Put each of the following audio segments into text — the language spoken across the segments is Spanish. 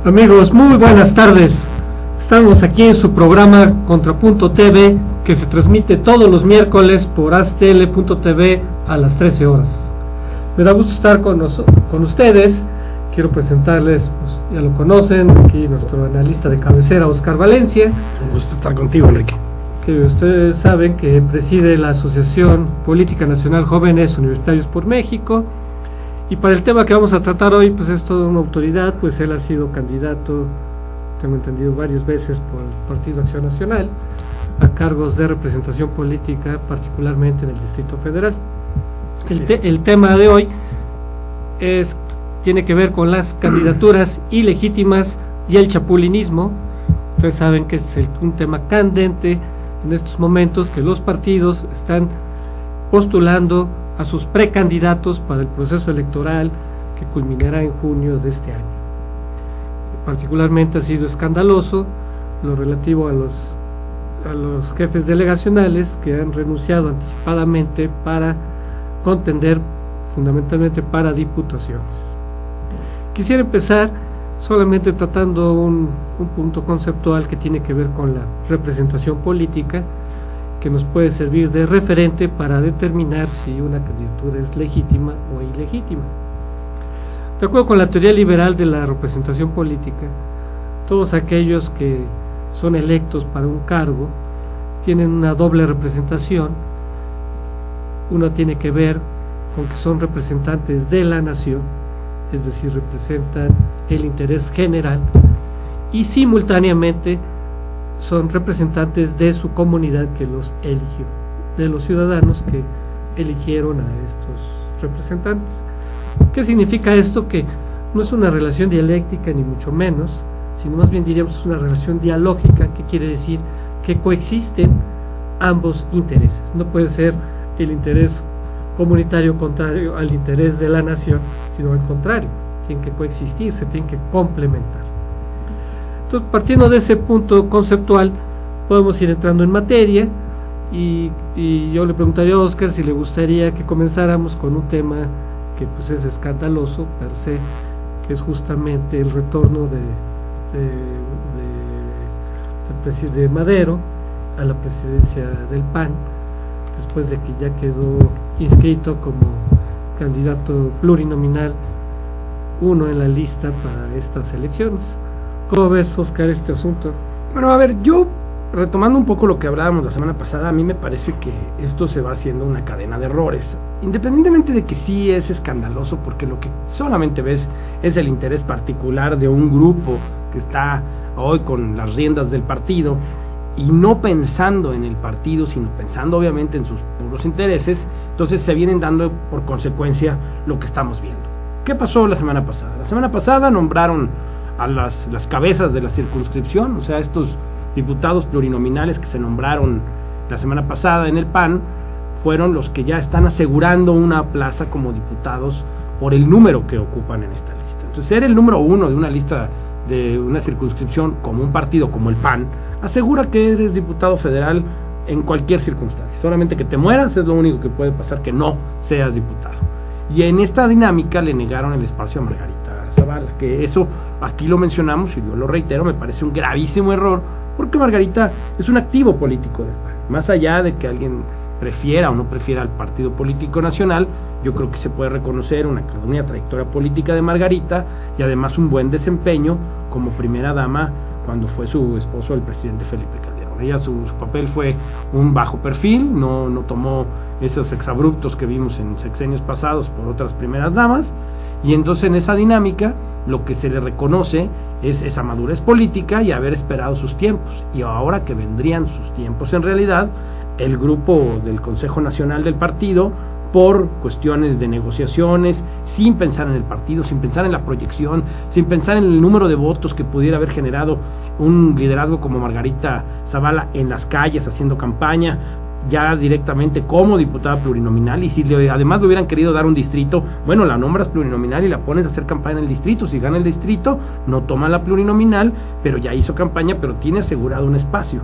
Amigos, muy buenas tardes. Estamos aquí en su programa Contrapunto TV, que se transmite todos los miércoles por astl.tv a las 13 horas. Me da gusto estar con ustedes. Quiero presentarles, pues, ya lo conocen, aquí nuestro analista de cabecera, Oscar Valencia. Un gusto estar contigo, Enrique. Que ustedes saben que preside la Asociación Política Nacional Jóvenes Universitarios por México. Y para el tema que vamos a tratar hoy, pues es toda una autoridad, pues él ha sido candidato, tengo entendido, varias veces por el Partido Acción Nacional, a cargos de representación política, particularmente en el Distrito Federal. El tema de hoy tiene que ver con las candidaturas ilegítimas y el chapulinismo. Ustedes saben que es un tema candente en estos momentos, que los partidos están postulando a sus precandidatos para el proceso electoral que culminará en junio de este año. Particularmente ha sido escandaloso lo relativo a los jefes delegacionales que han renunciado anticipadamente para contender fundamentalmente para diputaciones. Quisiera empezar solamente tratando un punto conceptual que tiene que ver con la representación política, que nos puede servir de referente para determinar si una candidatura es legítima o ilegítima. De acuerdo con la teoría liberal de la representación política, todos aquellos que son electos para un cargo tienen una doble representación. Una tiene que ver con que son representantes de la nación, es decir, representan el interés general, y simultáneamente son representantes de su comunidad que los eligió, de los ciudadanos que eligieron a estos representantes. ¿Qué significa esto? Que no es una relación dialéctica ni mucho menos, sino más bien diríamos es una relación dialógica, que quiere decir que coexisten ambos intereses. No puede ser el interés comunitario contrario al interés de la nación, sino al contrario, tienen que coexistir, se tienen que complementar. Entonces, partiendo de ese punto conceptual, podemos ir entrando en materia y yo le preguntaría a Oscar si le gustaría que comenzáramos con un tema que pues es escandaloso per se, que es justamente el retorno de Madero a la presidencia del PAN, después de que ya quedó inscrito como candidato plurinominal uno en la lista para estas elecciones. ¿Cómo ves, Oscar, este asunto? Bueno, a ver, yo, retomando un poco lo que hablábamos la semana pasada, a mí me parece que esto se va haciendo una cadena de errores, independientemente de que sí es escandaloso, porque lo que solamente ves es el interés particular de un grupo que está hoy con las riendas del partido, y no pensando en el partido, sino pensando obviamente en sus puros intereses. Entonces se vienen dando por consecuencia lo que estamos viendo. ¿Qué pasó la semana pasada? La semana pasada nombraron a las cabezas de la circunscripción, o sea, estos diputados plurinominales que se nombraron la semana pasada en el PAN, fueron los que ya están asegurando una plaza como diputados por el número que ocupan en esta lista. Entonces, ser el número uno de una lista de una circunscripción como un partido como el PAN, asegura que eres diputado federal en cualquier circunstancia. Solamente que te mueras es lo único que puede pasar, que no seas diputado. Y en esta dinámica le negaron el espacio a Margarita Zavala, que eso aquí lo mencionamos y yo lo reitero, me parece un gravísimo error, porque Margarita es un activo político del PAN. Más allá de que alguien prefiera o no prefiera al Partido Político Nacional, yo creo que se puede reconocer una trayectoria política de Margarita y además un buen desempeño como primera dama cuando fue su esposo el presidente Felipe Calderón. Ella, su papel fue un bajo perfil, no tomó esos exabruptos que vimos en sexenios pasados por otras primeras damas, y entonces en esa dinámica lo que se le reconoce es esa madurez política y haber esperado sus tiempos, y ahora que vendrían sus tiempos en realidad, el grupo del Consejo Nacional del partido, por cuestiones de negociaciones, sin pensar en el partido, sin pensar en la proyección, sin pensar en el número de votos que pudiera haber generado un liderazgo como Margarita Zavala en las calles haciendo campaña, ya directamente como diputada plurinominal, y si además le hubieran querido dar un distrito, bueno, la nombras plurinominal y la pones a hacer campaña en el distrito. Si gana el distrito, no toma la plurinominal, pero ya hizo campaña, pero tiene asegurado un espacio.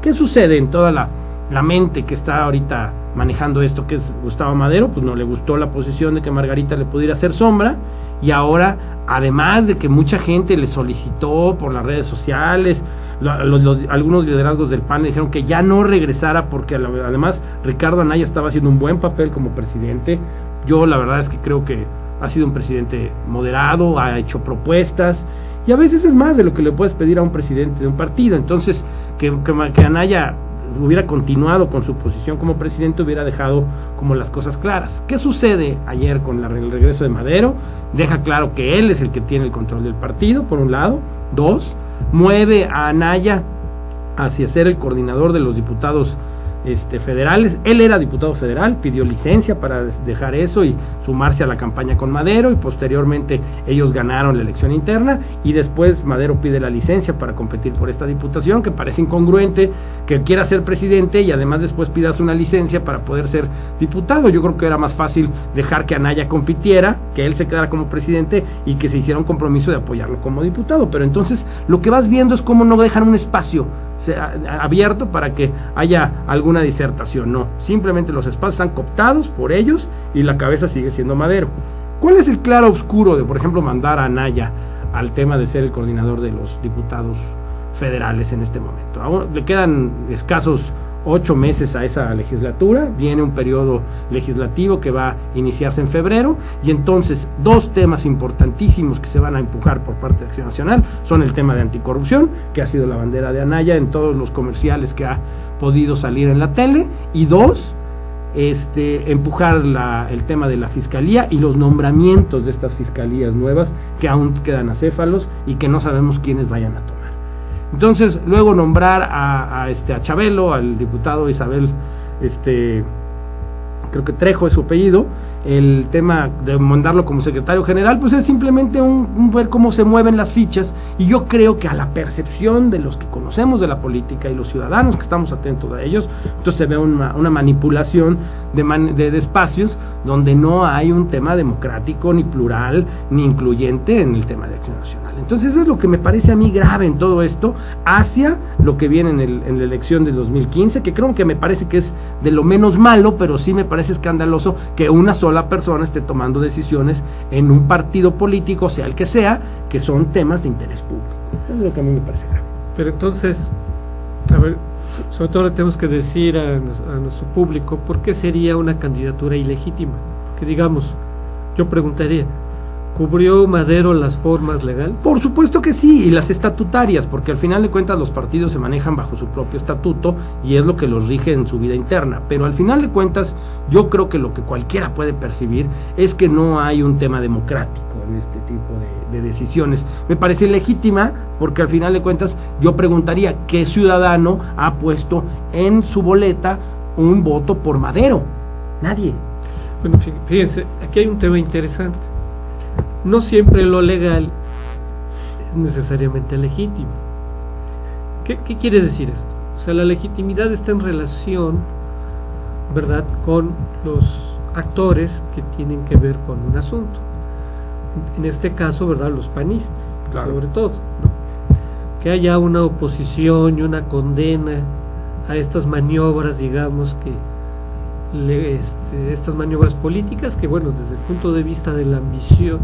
¿Qué sucede en toda la mente que está ahorita manejando esto, que es Gustavo Madero? Pues no le gustó la posición de que Margarita le pudiera hacer sombra, y ahora además de que mucha gente le solicitó por las redes sociales, algunos liderazgos del PAN le dijeron que ya no regresara porque además Ricardo Anaya estaba haciendo un buen papel como presidente. Yo la verdad es que creo que ha sido un presidente moderado, ha hecho propuestas y a veces es más de lo que le puedes pedir a un presidente de un partido. Entonces que Anaya hubiera continuado con su posición como presidente hubiera dejado como las cosas claras. ¿Qué sucede ayer con el regreso de Madero? Deja claro que él es el que tiene el control del partido, por un lado. Dos, mueve a Anaya hacia ser el coordinador de los diputados federales. Él era diputado federal, pidió licencia para dejar eso y sumarse a la campaña con Madero, y posteriormente ellos ganaron la elección interna y después Madero pide la licencia para competir por esta diputación, que parece incongruente que él quiera ser presidente y además después pidas una licencia para poder ser diputado. Yo creo que era más fácil dejar que Anaya compitiera, que él se quedara como presidente y que se hiciera un compromiso de apoyarlo como diputado. Pero entonces lo que vas viendo es cómo no dejan un espacio abierto para que haya alguna disertación. No, simplemente los espacios están cooptados por ellos y la cabeza sigue siendo Madero. ¿Cuál es el claro oscuro de, por ejemplo, mandar a Anaya al tema de ser el coordinador de los diputados federales en este momento? Aún le quedan escasos 8 meses a esa legislatura, viene un periodo legislativo que va a iniciarse en febrero, y entonces 2 temas importantísimos que se van a empujar por parte de Acción Nacional son el tema de anticorrupción, que ha sido la bandera de Anaya en todos los comerciales que ha podido salir en la tele, y 2, empujar el tema de la fiscalía y los nombramientos de estas fiscalías nuevas que aún quedan acéfalos y que no sabemos quiénes vayan a tomar. Entonces, luego nombrar a Chabelo, al diputado Isabel, creo que Trejo es su apellido, el tema de mandarlo como secretario general, pues es simplemente un ver cómo se mueven las fichas, y yo creo que a la percepción de los que conocemos de la política y los ciudadanos que estamos atentos a ellos, entonces se ve una manipulación de espacios donde no hay un tema democrático, ni plural, ni incluyente en el tema de Acción Nacional. Entonces eso es lo que me parece a mí grave en todo esto, hacia lo que viene en la elección del 2015, que creo que me parece que es de lo menos malo, pero sí me parece escandaloso que una sola persona esté tomando decisiones en un partido político, sea el que sea, que son temas de interés público. Eso es lo que a mí me parece grave. Pero entonces, a ver, sobre todo le tenemos que decir a nuestro público por qué sería una candidatura ilegítima. Que digamos, yo preguntaría, ¿cubrió Madero las formas legales? Por supuesto que sí, y las estatutarias, porque al final de cuentas los partidos se manejan bajo su propio estatuto y es lo que los rige en su vida interna, pero al final de cuentas yo creo que lo que cualquiera puede percibir es que no hay un tema democrático en este tipo de decisiones. Me parece ilegítima porque al final de cuentas yo preguntaría, ¿qué ciudadano ha puesto en su boleta un voto por Madero? Nadie. Bueno, fíjense, aquí hay un tema interesante. No siempre lo legal es necesariamente legítimo. ¿Qué quiere decir esto? O sea, la legitimidad está en relación, ¿verdad?, con los actores que tienen que ver con un asunto. En este caso, ¿verdad?, los panistas, claro, sobre todo, ¿no? Que haya una oposición y una condena a estas maniobras, digamos, estas maniobras políticas que, bueno, desde el punto de vista de la ambición,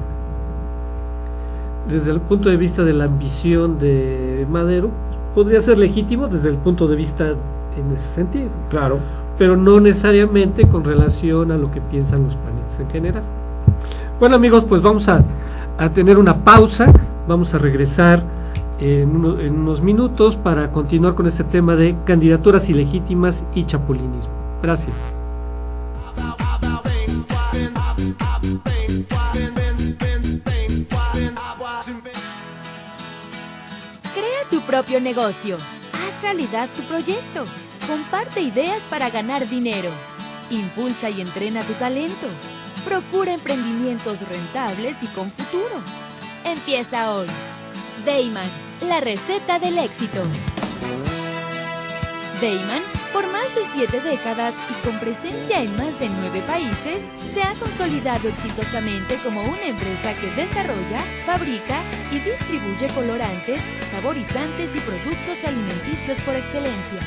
de Madero, podría ser legítimo desde el punto de vista en ese sentido. Claro. Pero no necesariamente con relación a lo que piensan los panistas en general. Bueno, amigos, pues vamos a tener una pausa, vamos a regresar en unos minutos para continuar con este tema de candidaturas ilegítimas y chapulinismo. Gracias. Crea tu propio negocio. Haz realidad tu proyecto. Comparte ideas para ganar dinero. Impulsa y entrena tu talento. Procura emprendimientos rentables y con futuro. Empieza hoy. Dayman, la receta del éxito. Dayman, por más de 7 décadas y con presencia en más de 9 países, se ha consolidado exitosamente como una empresa que desarrolla, fabrica y distribuye colorantes, saborizantes y productos alimenticios por excelencia.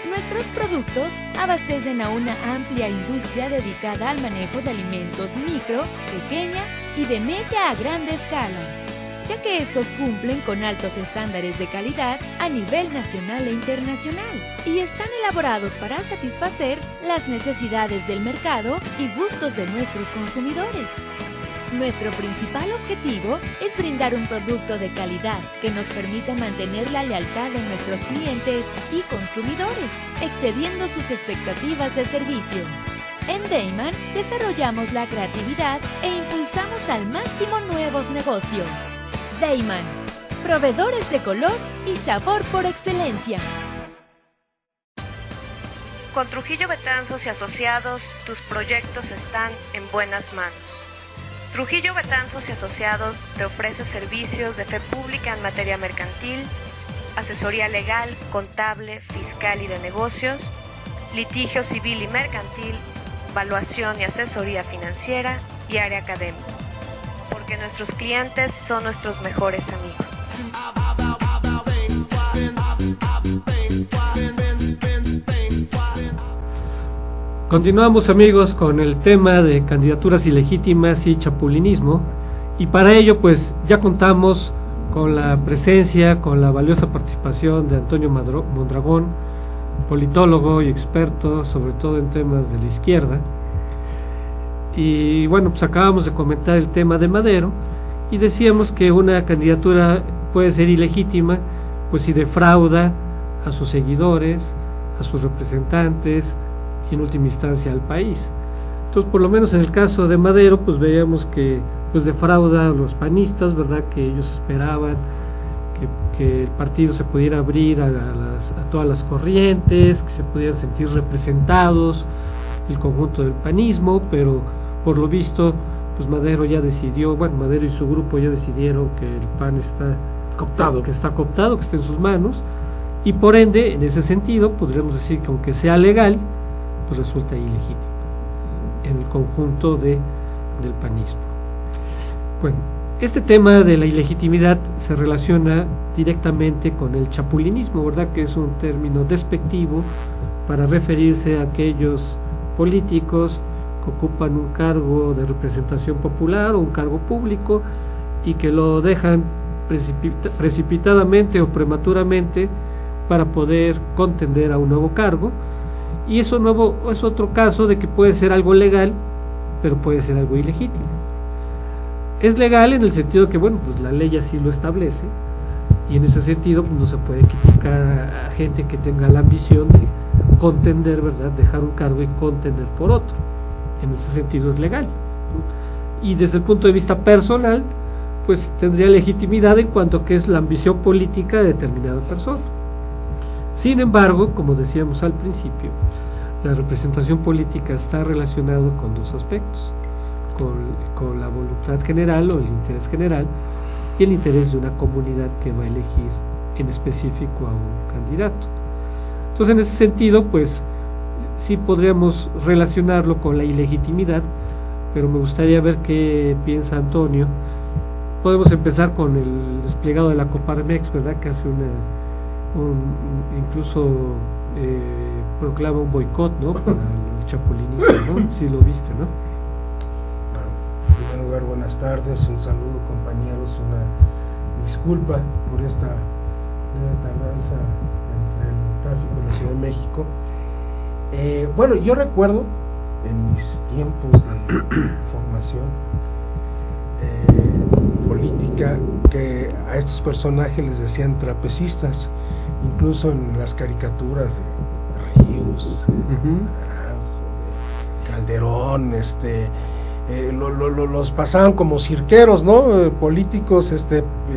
Nuestros productos abastecen a una amplia industria dedicada al manejo de alimentos micro, pequeña y de media a grande escala, ya que estos cumplen con altos estándares de calidad a nivel nacional e internacional y están elaborados para satisfacer las necesidades del mercado y gustos de nuestros consumidores. Nuestro principal objetivo es brindar un producto de calidad que nos permita mantener la lealtad de nuestros clientes y consumidores, excediendo sus expectativas de servicio. En Deiman desarrollamos la creatividad e impulsamos al máximo nuevos negocios. Deiman, proveedores de color y sabor por excelencia. Con Trujillo Betanzos y Asociados, tus proyectos están en buenas manos. Trujillo Betanzos y Asociados te ofrece servicios de fe pública en materia mercantil, asesoría legal, contable, fiscal y de negocios, litigio civil y mercantil, evaluación y asesoría financiera y área académica, porque nuestros clientes son nuestros mejores amigos. Continuamos, amigos, con el tema de candidaturas ilegítimas y chapulinismo, y para ello pues ya contamos con la presencia, con la valiosa participación de Antonio Mondragón, politólogo y experto sobre todo en temas de la izquierda. Y bueno, pues acabamos de comentar el tema de Madero y decíamos que una candidatura puede ser ilegítima pues si defrauda a sus seguidores, a sus representantes y en última instancia al país. Entonces, por lo menos en el caso de Madero, pues veíamos que pues defrauda a los panistas, ¿verdad? Que ellos esperaban que el partido se pudiera abrir a todas las corrientes, que se pudieran sentir representados el conjunto del panismo, pero por lo visto, pues Madero ya decidió, bueno, Madero y su grupo ya decidieron que el PAN está cooptado, que está en sus manos, y por ende, en ese sentido, podríamos decir que aunque sea legal, pues resulta ilegítimo en el conjunto del panismo. Bueno, este tema de la ilegitimidad se relaciona directamente con el chapulinismo, ¿verdad? Que es un término despectivo para referirse a aquellos políticos que ocupan un cargo de representación popular o un cargo público y que lo dejan precipitadamente o prematuramente para poder contender a un nuevo cargo. Y eso nuevo es otro caso de que puede ser algo legal, pero puede ser algo ilegítimo. Es legal en el sentido que, bueno, pues la ley así lo establece, y en ese sentido pues no se puede criticar a gente que tenga la ambición de contender, ¿verdad? Dejar un cargo y contender por otro. En ese sentido es legal, ¿no? Y desde el punto de vista personal, pues tendría legitimidad en cuanto que es la ambición política de determinada persona. Sin embargo, como decíamos al principio, la representación política está relacionada con dos aspectos, con la voluntad general o el interés general y el interés de una comunidad que va a elegir en específico a un candidato. Entonces, en ese sentido, pues sí podríamos relacionarlo con la ilegitimidad, pero me gustaría ver qué piensa Antonio. Podemos empezar con el desplegado de la Coparmex, ¿verdad? Que hace incluso proclama un boicot, ¿no? Para el chapulinismo, ¿no? Sí lo viste, ¿no? Bueno, en primer lugar, buenas tardes, un saludo, compañeros, una disculpa por esta tardanza entre el tráfico en la Ciudad de México. Bueno, yo recuerdo en mis tiempos de formación política que a estos personajes les decían trapecistas, incluso en las caricaturas de Ríos, Calderón, los pasaban como cirqueros, ¿no? Políticos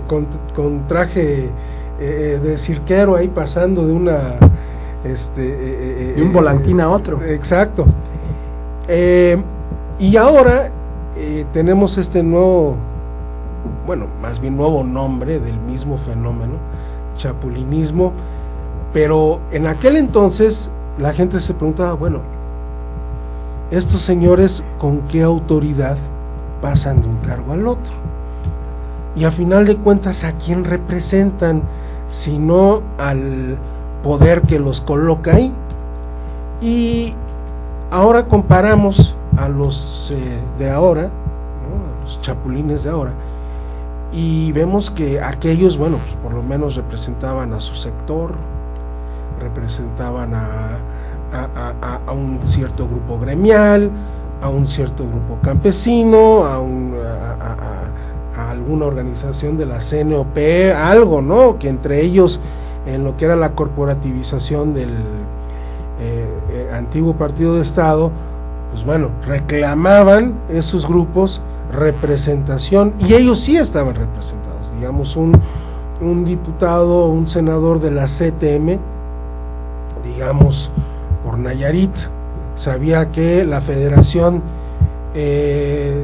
con traje de cirquero ahí pasando de una de un volantín a otro. Exacto. Y ahora tenemos este nuevo, bueno, más bien nuevo nombre del mismo fenómeno, chapulinismo, pero en aquel entonces la gente se preguntaba, bueno, estos señores con qué autoridad pasan de un cargo al otro, y a final de cuentas a quién representan, sino al poder que los coloca ahí. Y ahora comparamos a los de ahora, ¿no? los chapulines de ahora, y vemos que aquellos, bueno, pues por lo menos representaban a su sector, representaban a un cierto grupo gremial, a un cierto grupo campesino, a alguna organización de la CNOP, algo, ¿no? Que entre ellos, en lo que era la corporativización del antiguo partido de Estado, pues bueno, reclamaban esos grupos representación, y ellos sí estaban representados. Digamos, un diputado, un senador de la CTM, digamos, por Nayarit, sabía que la Federación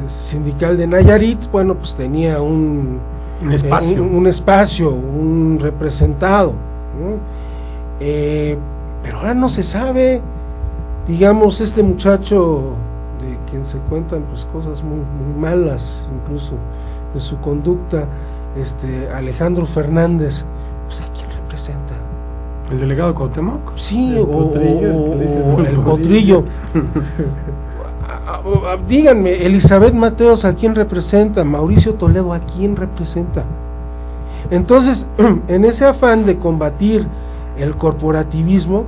Sindical de Nayarit, bueno, pues tenía un espacio, un representado, ¿no? Pero ahora no se sabe. Digamos, este muchacho de quien se cuentan pues cosas muy, muy malas, incluso de su conducta, Alejandro Fernández, pues ¿a quién representa? ¿El delegado Cuauhtémoc? Sí, el potrillo, el potrillo. Díganme, Elizabeth Mateos, ¿a quién representa? Mauricio Toledo, ¿a quién representa? Entonces, en ese afán de combatir el corporativismo,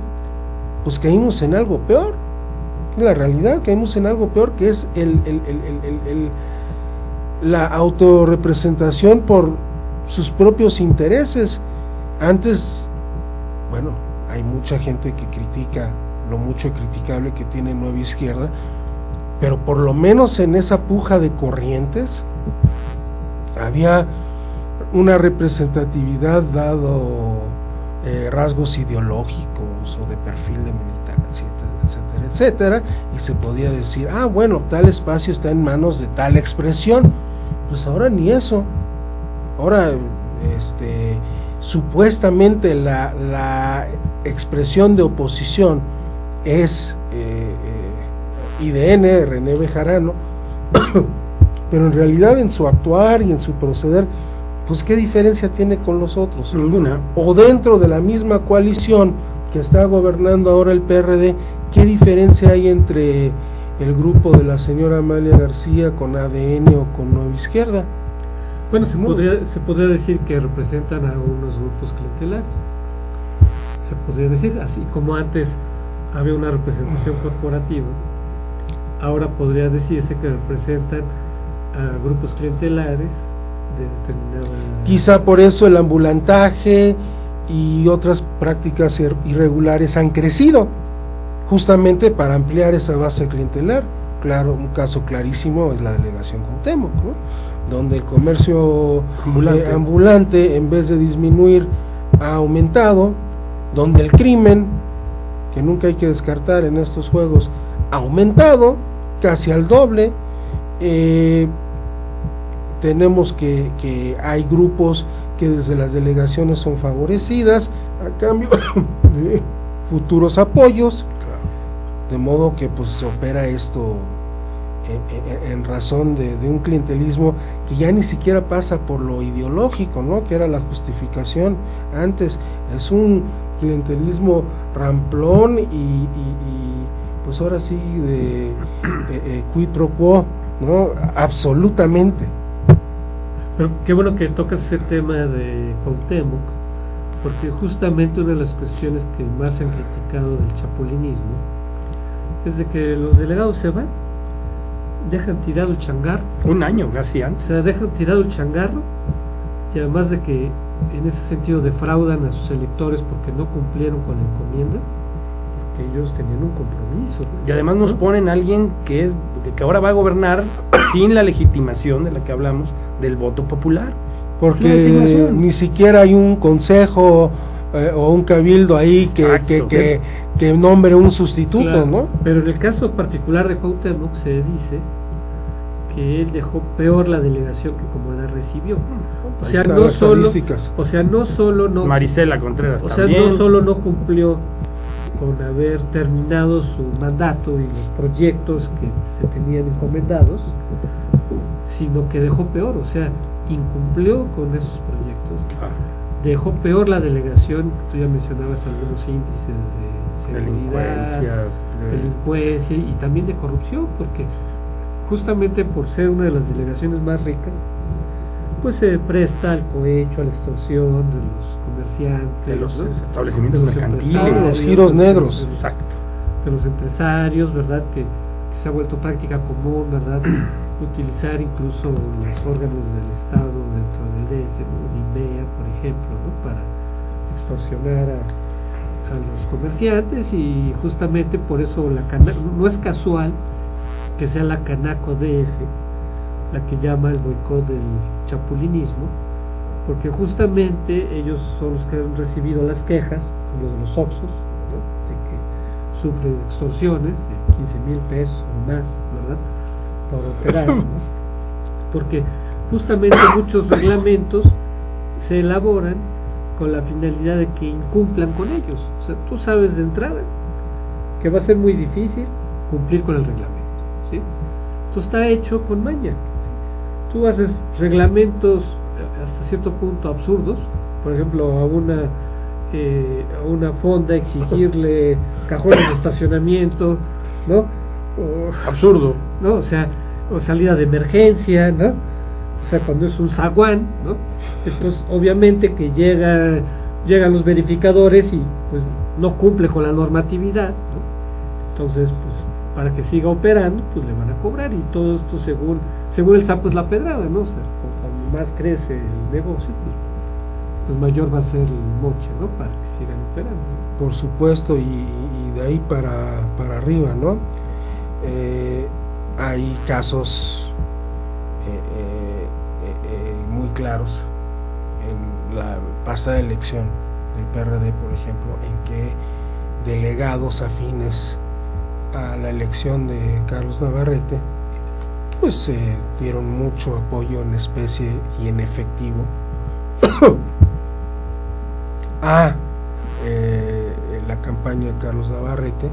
pues caímos en algo peor. La realidad, caímos en algo peor, que es la autorrepresentación por sus propios intereses. Antes, bueno, hay mucha gente que critica lo mucho criticable que tiene Nueva Izquierda, pero por lo menos en esa puja de corrientes había una representatividad, dado rasgos ideológicos o de perfil de militancia, etcétera, etcétera, y se podía decir, bueno, tal espacio está en manos de tal expresión. Pues ahora ni eso. Ahora supuestamente la expresión de oposición es IDN, de René Bejarano, pero en realidad en su actuar y en su proceder, pues ¿qué diferencia tiene con los otros? Ninguna. O dentro de la misma coalición que está gobernando ahora el PRD, ¿qué diferencia hay entre el grupo de la señora Amalia García con ADN o con Nueva Izquierda? Bueno, se podría decir que representan a unos grupos clientelares. Se podría decir, así como antes había una representación corporativa, ahora podría decirse que representan a grupos clientelares de determinada... Quizá por eso el ambulantaje y otras prácticas irregulares han crecido, justamente para ampliar esa base clientelar. Claro, un caso clarísimo es la delegación Cuauhtémoc, ¿no? Donde el comercio ambulante, en vez de disminuir, ha aumentado, donde el crimen, que nunca hay que descartar en estos juegos, ha aumentado casi al doble. Tenemos que hay grupos que desde las delegaciones son favorecidas a cambio de futuros apoyos, de modo que pues se opera esto en razón de un clientelismo que ya ni siquiera pasa por lo ideológico, ¿no? Que era la justificación antes. Es un clientelismo ramplón y pues ahora sí de quid pro quo, ¿no? Absolutamente. Pero qué bueno que tocas ese tema de Cuauhtémoc, porque justamente una de las cuestiones que más han criticado del chapulinismo es de que los delegados se van, dejan tirado el changarro. Un año casi antes. O sea, dejan tirado el changarro, y además de que en ese sentido defraudan a sus electores porque no cumplieron con la encomienda, porque ellos tenían un compromiso. Y además nos ponen a alguien que ahora va a gobernar sin la legitimación de la que hablamos del voto popular. Porque ni siquiera hay un consejo o un cabildo ahí que nombre un sustituto, claro, ¿no? Pero en el caso particular de Cuauhtémoc se dice que él dejó peor la delegación que como la recibió. O sea, no solo no Marisela Contreras también. O sea, no solo no cumplió con haber terminado su mandato y los proyectos que se tenían encomendados, sino que dejó peor, o sea, incumplió con esos proyectos, dejó peor la delegación. Tú ya mencionabas algunos índices de seguridad, delincuencia y también de corrupción, porque justamente por ser una de las delegaciones más ricas, pues se presta al cohecho, a la extorsión de los comerciantes, De los ¿no? establecimientos De los mercantiles. empresarios, Los giros negros. Exacto. de los empresarios, ¿verdad? Que se ha vuelto práctica común, ¿verdad? Utilizar incluso los órganos del Estado dentro del DF, ¿no? INVEA, por ejemplo, ¿no? Para extorsionar a los comerciantes, y justamente por eso no es casual que sea la Canaco DF la que llama el boicot del chapulinismo, porque justamente ellos son los que han recibido las quejas, como de los Oxxos, ¿no? De que sufren extorsiones de 15,000 pesos o más, ¿verdad? Por operar, ¿no? Porque justamente muchos reglamentos se elaboran con la finalidad de que incumplan con ellos. O sea, tú sabes de entrada que va a ser muy difícil cumplir con el reglamento, ¿sí? Esto está hecho con maña, ¿sí? Tú haces reglamentos hasta cierto punto absurdos, por ejemplo, a una fonda exigirle cajones de estacionamiento, ¿no? Absurdo. ¿No? O sea, o salida de emergencia, ¿no? O sea, cuando es un zaguán, ¿no? Entonces, obviamente que llegan los verificadores y pues no cumple con la normatividad, ¿no? Entonces, pues para que siga operando, pues le van a cobrar, y todo esto según el sapo es la pedrada, ¿no? O sea, conforme más crece el negocio, pues mayor va a ser el moche, ¿no? Para que sigan operando, ¿no? Por supuesto, y de ahí para arriba, ¿no? Hay casos muy claros en la pasada elección del PRD, por ejemplo, en que delegados afines a la elección de Carlos Navarrete pues dieron mucho apoyo en especie y en efectivo a la campaña de Carlos Navarrete,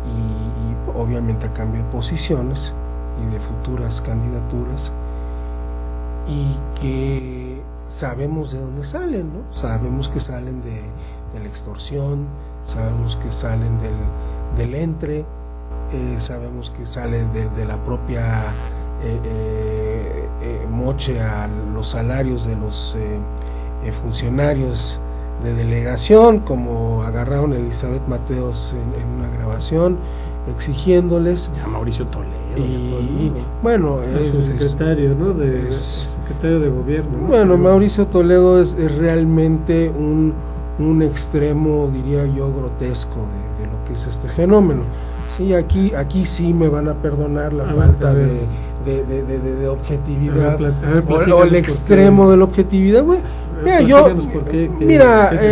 y obviamente a cambio de posiciones y de futuras candidaturas, y que sabemos de dónde salen, ¿no? Sabemos que salen de la extorsión, sabemos que salen del entre, sabemos que salen de la propia moche a los salarios de los funcionarios de delegación, como agarraron a Elizabeth Mateos en una grabación exigiéndoles, A Mauricio Toledo. y bueno, Su secretario, ¿no? Secretario de gobierno, ¿no? bueno, Mauricio Toledo es realmente un extremo, diría yo, grotesco de lo que es este fenómeno. Sí, aquí sí me van a perdonar la falta de objetividad, o el extremo de la objetividad. Bueno,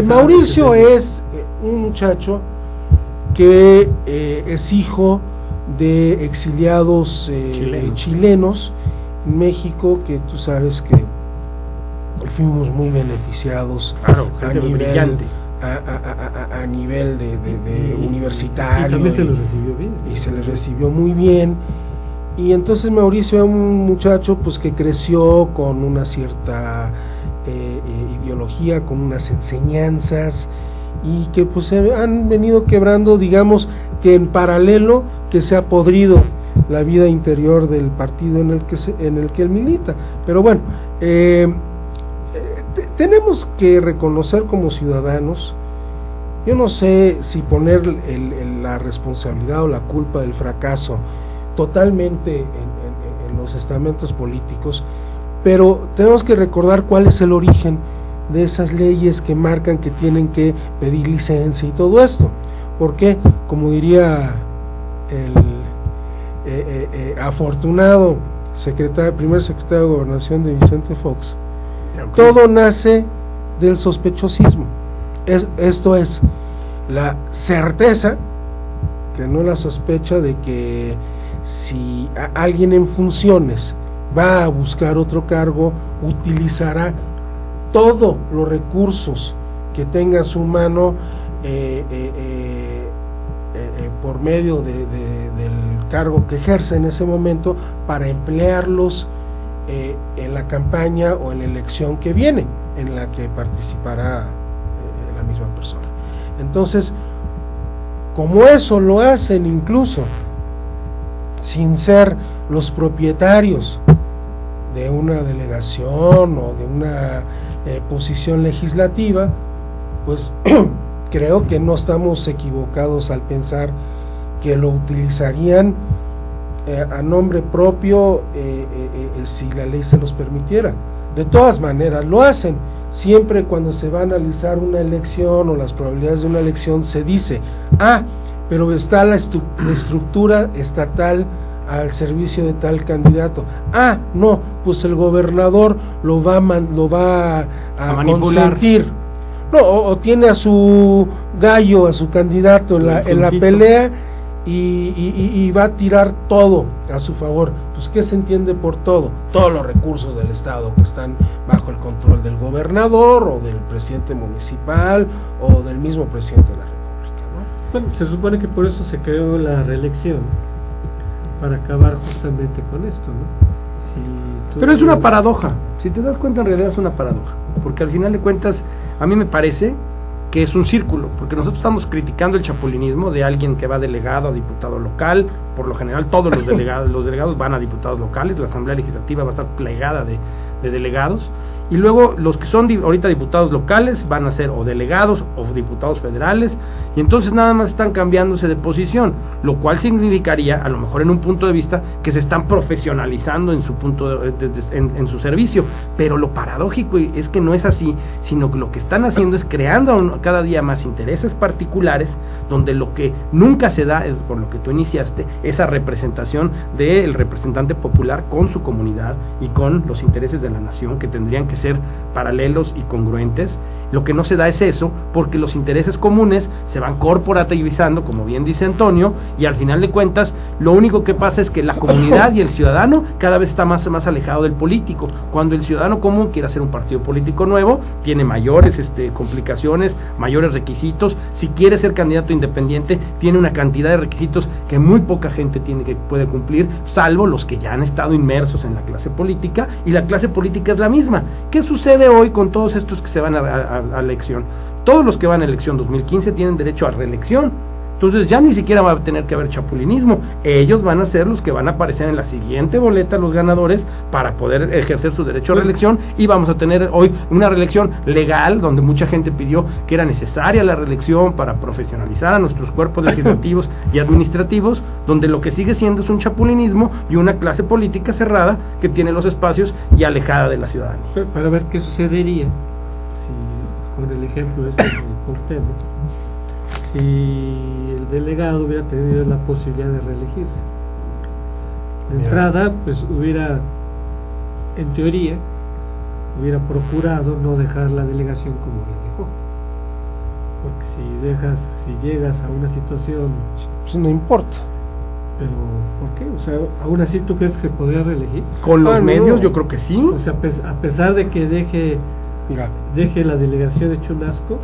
Mauricio es un muchacho que es hijo de exiliados chilenos en México, que tú sabes que fuimos muy beneficiados, claro, a nivel brillante, a nivel de universitario, y también se les recibió bien, y se les recibió muy bien. Y entonces Mauricio era un muchacho pues que creció con una cierta ideología, con unas enseñanzas, y que pues se han venido quebrando, digamos que en paralelo que se ha podrido la vida interior del partido en el que él milita. Pero bueno, tenemos que reconocer como ciudadanos, yo no sé si poner la responsabilidad o la culpa del fracaso totalmente en los estamentos políticos, pero tenemos que recordar cuál es el origen de esas leyes que marcan que tienen que pedir licencia y todo esto. Porque, como diría el afortunado primer secretario de Gobernación de Vicente Fox, todo nace del sospechosismo. Esto es la certeza, que no la sospecha, de que si alguien en funciones va a buscar otro cargo, utilizará todos los recursos que tenga a su mano por medio del cargo que ejerce en ese momento, para emplearlos en la campaña o en la elección que viene, en la que participará la misma persona. Entonces, como eso lo hacen incluso sin ser los propietarios de una delegación o de una posición legislativa, pues creo que no estamos equivocados al pensar que lo utilizarían a nombre propio si la ley se los permitiera. De todas maneras lo hacen. Siempre cuando se va a analizar una elección o las probabilidades de una elección se dice, pero está la estructura estatal al servicio de tal candidato. No, pues el gobernador lo va a consentir. No, o tiene a su gallo, a su candidato en la pelea y va a tirar todo a su favor. Pues ¿qué se entiende por todo? Todos los recursos del Estado que están bajo el control del gobernador o del presidente municipal o del mismo presidente de la República, ¿no? Bueno, se supone que por eso se creó la reelección, para acabar justamente con esto, ¿no? Pero es una paradoja, si te das cuenta en realidad es una paradoja, porque al final de cuentas a mí me parece que es un círculo, porque nosotros estamos criticando el chapulinismo de alguien que va delegado a diputado local. Por lo general todos los delegados van a diputados locales, la Asamblea Legislativa va a estar plegada de delegados, y luego los que son ahorita diputados locales van a ser o delegados o diputados federales, y entonces nada más están cambiándose de posición, lo cual significaría, a lo mejor en un punto de vista, que se están profesionalizando en su en su servicio, pero lo paradójico es que no es así, sino que lo que están haciendo es creando cada día más intereses particulares, donde lo que nunca se da es, por lo que tú iniciaste, esa representación del representante popular con su comunidad y con los intereses de la nación, que tendrían que ser paralelos y congruentes. Lo que no se da es eso, porque los intereses comunes se van corporativizando, como bien dice Antonio, y al final de cuentas lo único que pasa es que la comunidad y el ciudadano cada vez está más alejado del político. Cuando el ciudadano común quiere hacer un partido político nuevo, tiene mayores complicaciones, mayores requisitos. Si quiere ser candidato independiente, tiene una cantidad de requisitos que muy poca gente puede cumplir, salvo los que ya han estado inmersos en la clase política, y la clase política es la misma. ¿Qué sucede hoy con todos estos que se van a elección? Todos los que van a elección 2015 tienen derecho a reelección. Entonces ya ni siquiera va a tener que haber chapulinismo. Ellos van a ser los que van a aparecer en la siguiente boleta, los ganadores, para poder ejercer su derecho a reelección, y vamos a tener hoy una reelección legal, donde mucha gente pidió que era necesaria la reelección para profesionalizar a nuestros cuerpos legislativos y administrativos, donde lo que sigue siendo es un chapulinismo y una clase política cerrada que tiene los espacios y alejada de la ciudadanía. Para ver qué sucedería si, con el ejemplo de Cuauhtémoc, si el delegado hubiera tenido la posibilidad de reelegirse. De entrada, pues hubiera, en teoría, hubiera procurado no dejar la delegación como la dejó. Porque si llegas a una situación... Pues no importa. Pero, ¿por qué? O sea, aún así, ¿tú crees que se podría reelegir? Con los medios, yo creo que sí. O sea, a pesar de que deje la delegación hecho un asco,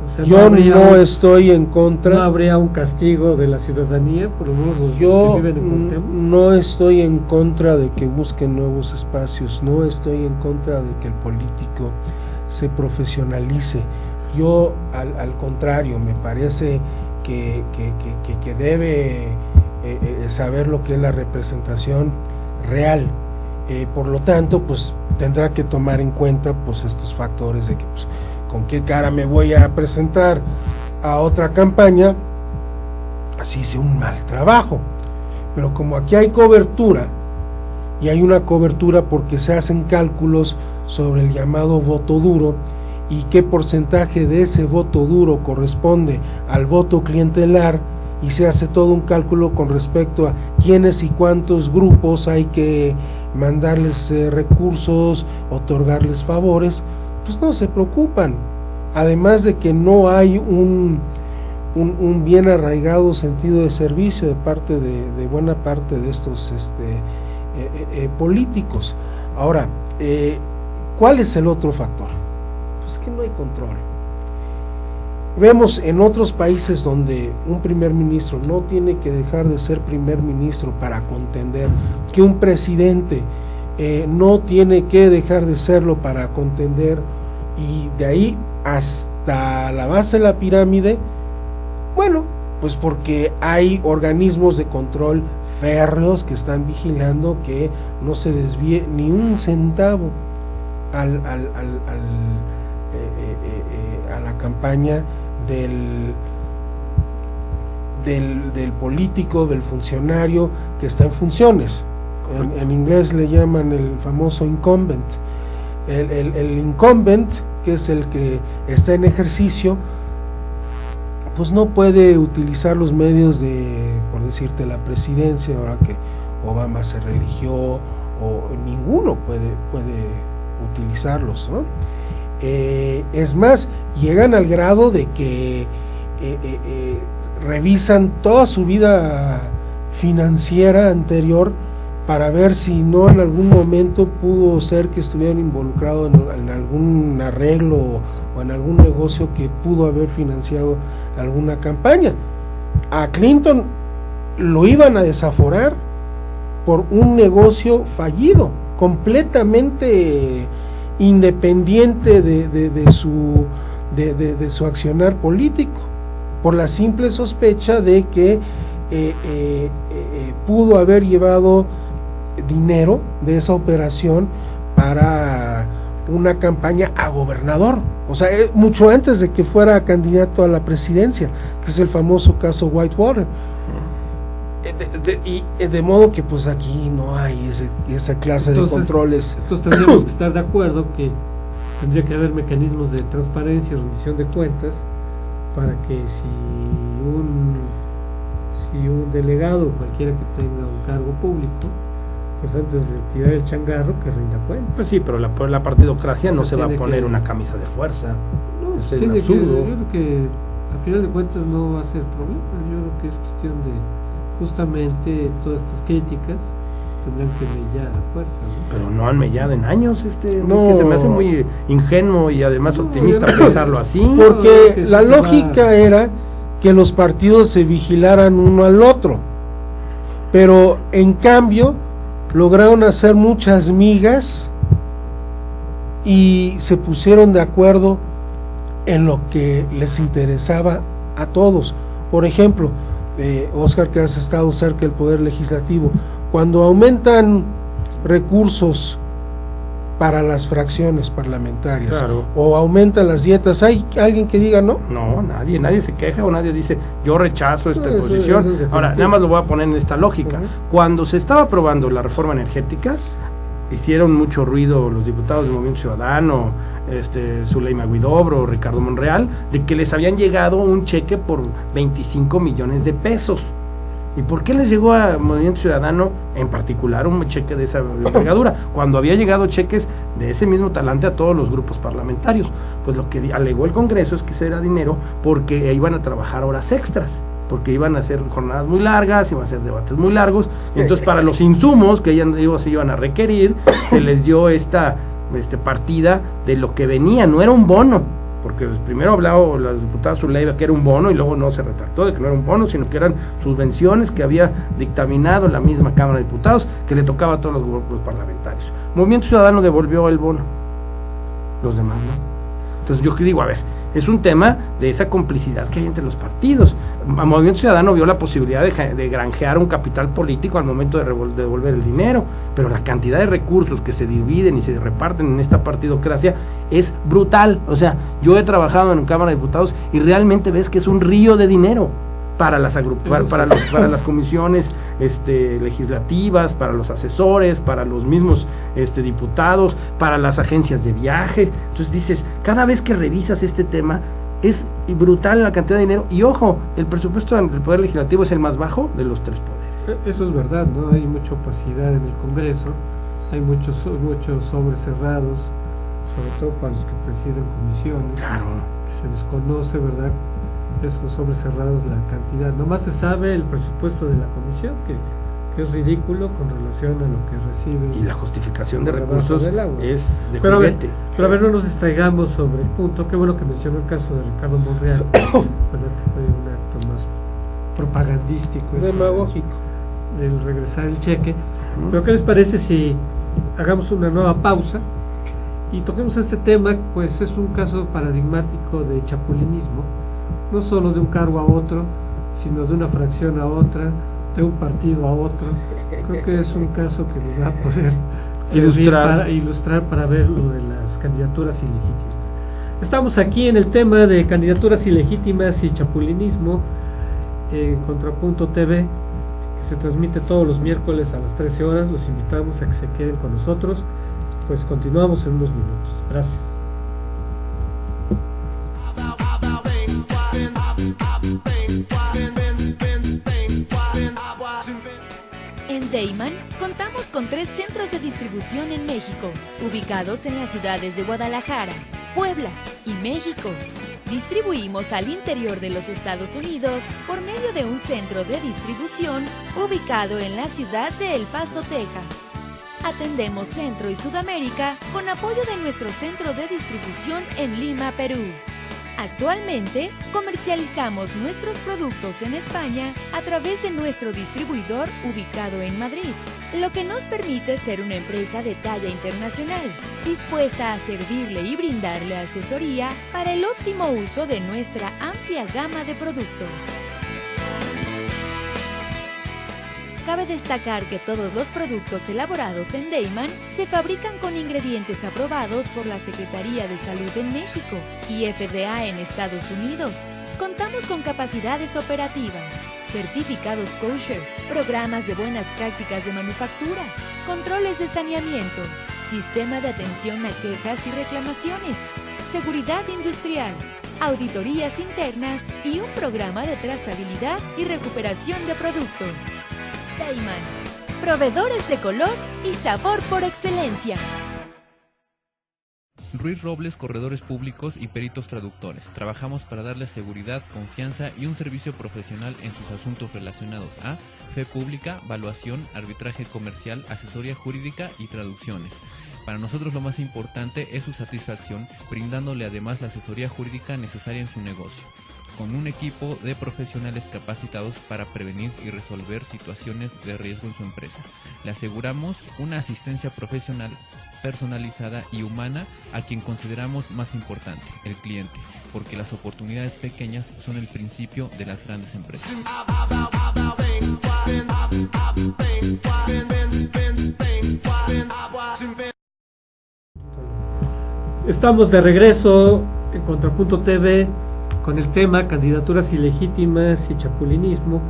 o sea, yo no estoy en contra. ¿No habría un castigo de la ciudadanía, por lo menos los que viven en Cuauhtémoc? No estoy en contra de que busquen nuevos espacios, no estoy en contra de que el político se profesionalice. Yo, al contrario, me parece que debe saber lo que es la representación real. Por lo tanto, pues tendrá que tomar en cuenta pues estos factores de que pues, con qué cara me voy a presentar a otra campaña, así hice un mal trabajo. Pero como aquí hay cobertura, y hay una cobertura porque se hacen cálculos sobre el llamado voto duro, y qué porcentaje de ese voto duro corresponde al voto clientelar, y se hace todo un cálculo con respecto a quiénes y cuántos grupos hay que mandarles recursos, otorgarles favores, pues no se preocupan. Además de que no hay un bien arraigado sentido de servicio de parte de buena parte de estos políticos. Ahora, ¿cuál es el otro factor? Pues que no hay control. Vemos en otros países donde un primer ministro no tiene que dejar de ser primer ministro para contender, que un presidente no tiene que dejar de serlo para contender, y de ahí hasta la base de la pirámide, bueno, pues porque hay organismos de control férreos que están vigilando que no se desvíe ni un centavo a la campaña del político, del funcionario que está en funciones. En inglés le llaman el famoso incumbent. El incumbent, que es el que está en ejercicio, pues no puede utilizar los medios por decirte, la presidencia, ahora que Obama se religió, o ninguno puede utilizarlos, ¿no? Es más, llegan al grado de que revisan toda su vida financiera anterior para ver si no en algún momento pudo ser que estuvieran involucrados en algún arreglo o en algún negocio que pudo haber financiado alguna campaña. A Clinton lo iban a desaforar por un negocio fallido, completamente independiente de su accionar político, por la simple sospecha de que pudo haber llevado dinero de esa operación para una campaña a gobernador, o sea, mucho antes de que fuera candidato a la presidencia, que es el famoso caso Whitewater. De modo que pues aquí no hay esa clase de controles. Entonces tendríamos que estar de acuerdo que tendría que haber mecanismos de transparencia y rendición de cuentas para que si un delegado o cualquiera que tenga un cargo público, pues antes de tirar el changarro, que rinda cuentas. Pues sí, pero la partidocracia no se va a poner que, una camisa de fuerza. No, Es yo absurdo. creo que a final de cuentas no va a ser problema. Yo creo que es cuestión de justamente todas estas críticas tendrán que mellar a fuerza, ¿no? Pero no han mellado en años, No. que se me hace muy ingenuo y además optimista yo no- pensarlo así. Porque que sí la se lógica va. era que los partidos se vigilaran uno al otro, pero en cambio lograron hacer muchas migas y se pusieron de acuerdo en lo que les interesaba a todos. Por ejemplo, Oscar, que has estado cerca del Poder Legislativo, cuando aumentan recursos para las fracciones parlamentarias, Claro. o aumentan las dietas, ¿hay alguien que diga no? No, nadie se queja o nadie dice yo rechazo esta No, eso posición. es definitivo. Ahora, nada más lo voy a poner en esta lógica. Ujú. Cuando se estaba aprobando la reforma energética, hicieron mucho ruido los diputados del Movimiento Ciudadano, Zuleima Huidobro, Ricardo Monreal, de que les habían llegado un cheque por 25 millones de pesos. ¿Y por qué les llegó a Movimiento Ciudadano en particular un cheque de esa envergadura? Cuando había llegado cheques de ese mismo talante a todos los grupos parlamentarios. Pues lo que alegó el Congreso es que ese era dinero porque iban a trabajar horas extras, porque iban a hacer jornadas muy largas, iban a hacer debates muy largos. Entonces, para los insumos que ellos iban a requerir, se les dio esta partida de lo que venía, no era un bono, porque primero hablaba la diputada Zuleima que era un bono y luego no se retractó de que no era un bono, sino que eran subvenciones que había dictaminado la misma Cámara de Diputados, que le tocaba a todos los grupos parlamentarios. Movimiento Ciudadano devolvió el bono, los demás no. Entonces yo digo, a ver, es un tema de esa complicidad que hay entre los partidos. Movimiento Ciudadano vio la posibilidad de granjear un capital político al momento de devolver el dinero, pero la cantidad de recursos que se dividen y se reparten en esta partidocracia es brutal. O sea, yo he trabajado en Cámara de Diputados y realmente ves que es un río de dinero para las para las comisiones legislativas, para los asesores, para los mismos diputados, para las agencias de viaje. Entonces dices, cada vez que revisas este tema es brutal la cantidad de dinero, y ojo, el presupuesto del Poder Legislativo es el más bajo de los tres poderes. Eso es verdad, ¿no? Hay mucha opacidad en el Congreso, hay muchos sobres cerrados, sobre todo para los que presiden comisiones, Claro. que se desconoce, ¿verdad? Esos sobres cerrados, la cantidad, nomás se sabe el presupuesto de la comisión, que es ridículo con relación a lo que recibe. Y la justificación de Debajo recursos del agua. es de Pero juguete. a ver, no nos distraigamos sobre el punto. Qué bueno que mencionó el caso de Ricardo Monreal, ¿verdad? Que fue un acto más propagandístico, Demagógico. del regresar el cheque. Pero ¿qué les parece si hagamos una nueva pausa y toquemos este tema? Pues es un caso paradigmático de chapulinismo, no solo de un cargo a otro, sino de una fracción a otra, de un partido a otro. Creo que es un caso que nos va a poder ilustrar para ver lo de las candidaturas ilegítimas. Estamos aquí en el tema de candidaturas ilegítimas y chapulinismo en Contrapunto TV, que se transmite todos los miércoles a las 13 horas. Los invitamos a que se queden con nosotros. Pues continuamos en unos minutos. Gracias. En Deiman contamos con 3 centros de distribución en México, ubicados en las ciudades de Guadalajara, Puebla y México. Distribuimos al interior de los Estados Unidos por medio de un centro de distribución ubicado en la ciudad de El Paso, Texas. Atendemos Centro y Sudamérica con apoyo de nuestro centro de distribución en Lima, Perú. Actualmente, comercializamos nuestros productos en España a través de nuestro distribuidor ubicado en Madrid, lo que nos permite ser una empresa de talla internacional, dispuesta a servirle y brindarle asesoría para el óptimo uso de nuestra amplia gama de productos. Cabe destacar que todos los productos elaborados en Deiman se fabrican con ingredientes aprobados por la Secretaría de Salud en México y FDA en Estados Unidos. Contamos con capacidades operativas, certificados kosher, programas de buenas prácticas de manufactura, controles de saneamiento, sistema de atención a quejas y reclamaciones, seguridad industrial, auditorías internas y un programa de trazabilidad y recuperación de producto. Deiman, proveedores de color y sabor por excelencia. Ruiz Robles, corredores públicos y peritos traductores. Trabajamos para darles seguridad, confianza y un servicio profesional en sus asuntos relacionados a fe pública, valuación, arbitraje comercial, asesoría jurídica y traducciones. Para nosotros lo más importante es su satisfacción, brindándole además la asesoría jurídica necesaria en su negocio, con un equipo de profesionales capacitados para prevenir y resolver situaciones de riesgo en su empresa. Le aseguramos una asistencia profesional, personalizada y humana a quien consideramos más importante, el cliente, porque las oportunidades pequeñas son el principio de las grandes empresas. Estamos de regreso en Contrapunto TV con el tema candidaturas ilegítimas y chapulinismo,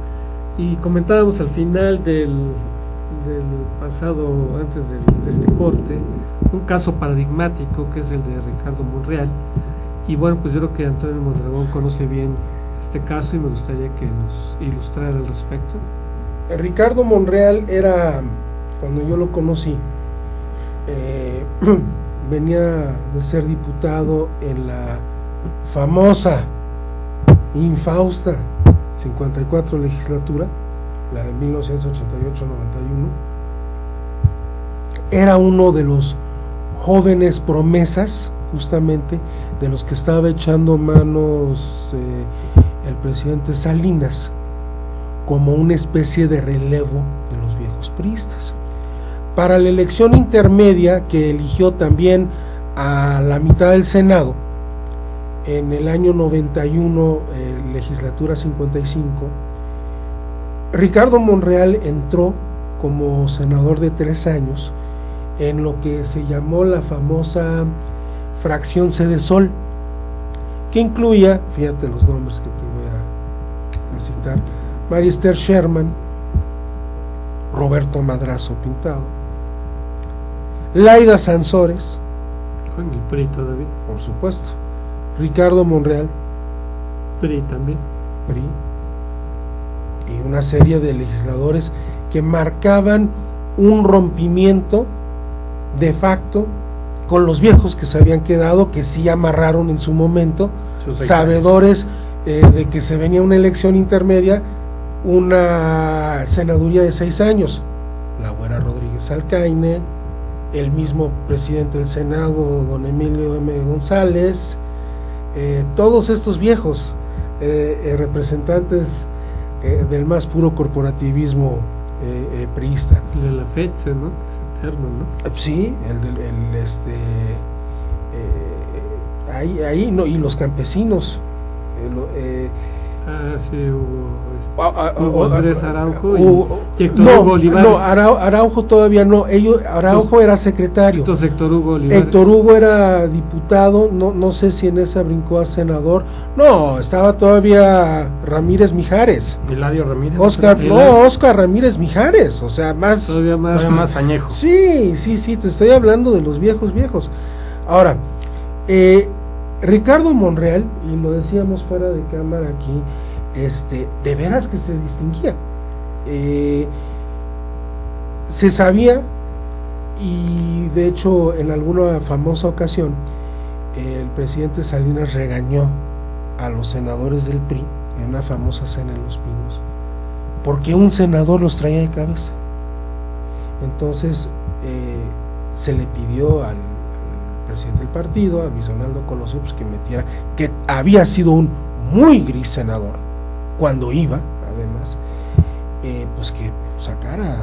y comentábamos al final del pasado, antes de este corte, un caso paradigmático que es el de Ricardo Monreal. Y bueno, pues yo creo que Antonio Mondragón conoce bien este caso y me gustaría que nos ilustrara al respecto. Ricardo Monreal era, cuando yo lo conocí, venía de ser diputado en la famosa, infausta 54 legislatura, la de 1988-91. Era uno de los jóvenes promesas, justamente, de los que estaba echando manos el presidente Salinas, como una especie de relevo de los viejos priistas. Para la elección intermedia, que eligió también a la mitad del Senado, en el año 91, legislatura 55, Ricardo Monreal entró como senador de 3 años en lo que se llamó la famosa fracción C de Sol, que incluía, fíjate los nombres que te voy a citar: María Esther Sherman, Roberto Madrazo Pintado, Laida Sansores, con el PRI todavía, por supuesto, Ricardo Monreal, PRI también, PRI, y una serie de legisladores que marcaban un rompimiento de facto con los viejos que se habían quedado, que sí amarraron en su momento, sabedores de que se venía una elección intermedia, una senaduría de 6 años, la Güera Rodríguez Alcaine, el mismo presidente del Senado, don Emilio M. González, todos estos viejos representantes del más puro corporativismo priista. El de la FEDSE, ¿no? Es eterno, ¿no? Sí, ahí no, y los campesinos, Sí, hubo Andrés Araujo y Héctor no, Hugo Olivares. No, Araujo todavía no. Araujo era secretario. Entonces Héctor Hugo Olivares. Héctor Hugo era diputado, no sé si en esa brincó a senador. No, estaba todavía Ramírez Mijares. Eladio Ramírez. Óscar Ramírez Mijares, o sea, todavía más añejo. Sí, te estoy hablando de los viejos. Ahora, Ricardo Monreal, y lo decíamos fuera de cámara aquí, de veras que se distinguía. Se sabía, y de hecho en alguna famosa ocasión el presidente Salinas regañó a los senadores del PRI en una famosa cena en Los Pinos, porque un senador los traía de cabeza. Entonces se le pidió al presidente del partido, a Luis Donaldo Colosio, pues que metiera, que había sido un muy gris senador cuando iba, además, pues que sacara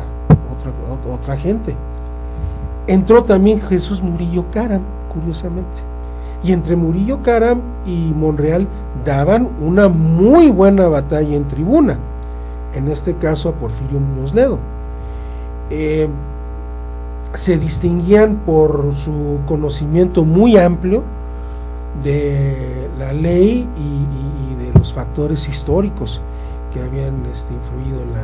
otra gente. Entró también Jesús Murillo Caram, curiosamente, y entre Murillo Caram y Monreal daban una muy buena batalla en tribuna, en este caso a Porfirio Muñoz Ledo. Se distinguían por su conocimiento muy amplio de la ley y de los factores históricos que habían influido en la...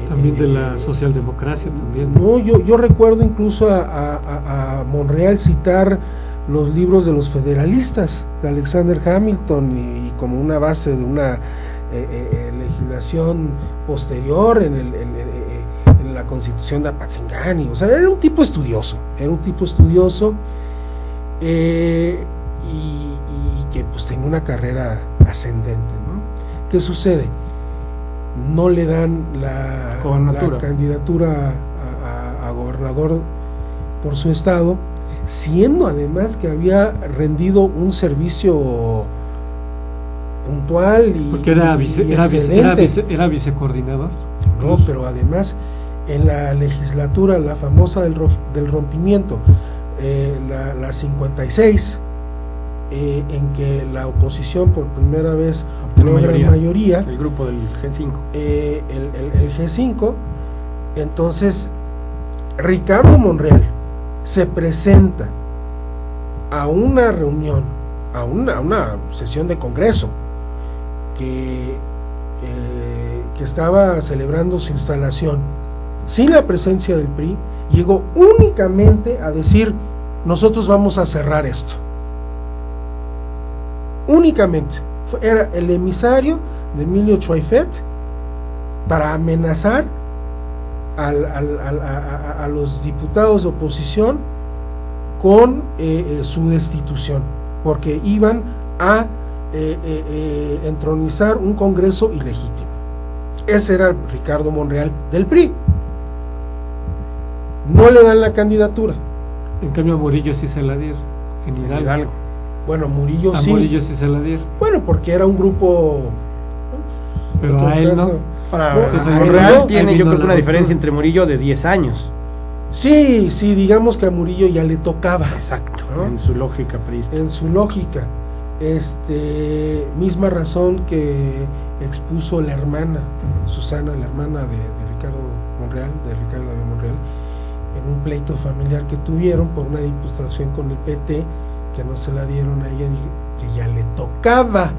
también de la socialdemocracia también. No, yo recuerdo incluso a Monreal citar los libros de los federalistas, de Alexander Hamilton, y como una base de una legislación posterior en la Constitución de Apatzingán. O sea, era un tipo estudioso, y que pues tenía una carrera ascendente, ¿no? ¿Qué sucede? No le dan la candidatura a gobernador por su estado, siendo además que había rendido un servicio puntual porque era vicecoordinador. No, pero además en la legislatura, la famosa del rompimiento, la 56, en que la oposición por primera vez logra mayoría, el grupo del G5, el G5, entonces Ricardo Monreal se presenta a una reunión, a una sesión de congreso que estaba celebrando su instalación sin la presencia del PRI. Llegó únicamente a decir: nosotros vamos a cerrar esto. Únicamente era el emisario de Emilio Choifet para amenazar a los diputados de oposición con su destitución, porque iban a entronizar un congreso ilegítimo. Ese era Ricardo Monreal del PRI. No le dan la candidatura. En cambio a Murillo sí se la dieron en Hidalgo. Bueno, Murillo sí. Murillo sí se la dieron. Bueno, porque era un grupo. Pero a él no. Monreal tiene, yo creo que una diferencia entre Murillo de 10 años. Sí, digamos que a Murillo ya le tocaba. Exacto, ¿no? En su lógica priista. En su lógica. Misma razón que expuso la hermana, Susana, la hermana de Ricardo David Monreal, en un pleito familiar que tuvieron por una diputación con el PT, que no se la dieron a ella, que ya le tocaba.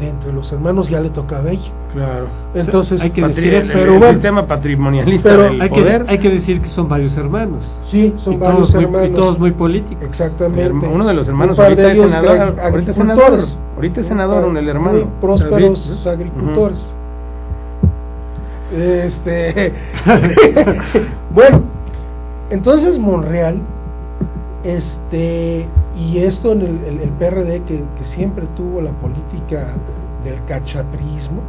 De entre los hermanos ya le tocaba a ella. Claro. Entonces, hay que decir eso, pero el sistema patrimonialista del poder. Hay que decir que son varios hermanos. Sí, son varios hermanos. Y todos muy políticos. Exactamente. Uno de los hermanos ahorita es senador. Ahorita es senador, el hermano. Muy prósperos agricultores. Bueno, entonces Monreal, y esto en el PRD que siempre tuvo la política del cachaprismo,